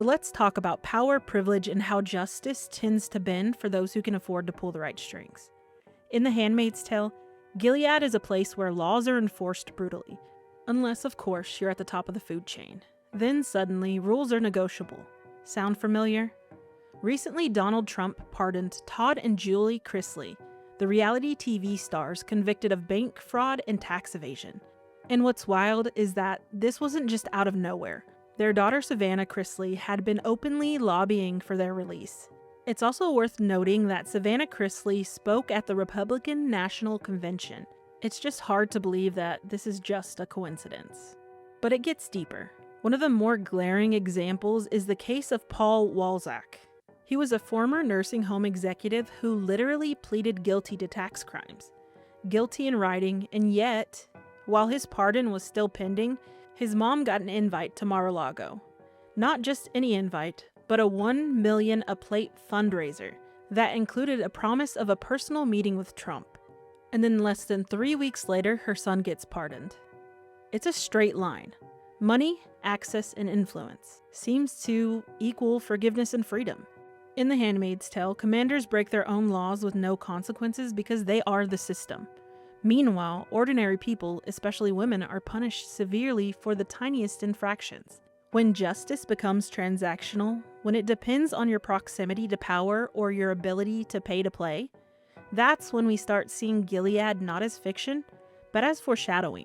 Let's talk about power, privilege, and how justice tends to bend for those who can afford to pull the right strings. In The Handmaid's Tale, Gilead is a place where laws are enforced brutally, unless, of course, you're at the top of the food chain. Then suddenly, rules are negotiable. Sound familiar? Recently, Donald Trump pardoned Todd and Julie Chrisley, the reality TV stars convicted of bank fraud and tax evasion. And what's wild is that this wasn't just out of nowhere. Their daughter Savannah Chrisley had been openly lobbying for their release. It's also worth noting that Savannah Chrisley spoke at the Republican National Convention. It's just hard to believe that this is just a coincidence. But it gets deeper. One of the more glaring examples is the case of Paul Walzak. He was a former nursing home executive who literally pleaded guilty to tax crimes. Guilty in writing, and yet, while his pardon was still pending, his mom got an invite to Mar-a-Lago. Not just any invite, but a $1 million a plate fundraiser that included a promise of a personal meeting with Trump. And then less than 3 weeks later, her son gets pardoned. It's a straight line. Money, access, and influence seems to equal forgiveness and freedom. In The Handmaid's Tale, commanders break their own laws with no consequences because they are the system. Meanwhile, ordinary people, especially women, are punished severely for the tiniest infractions. When justice becomes transactional, when it depends on your proximity to power or your ability to pay to play, that's when we start seeing Gilead not as fiction, but as foreshadowing.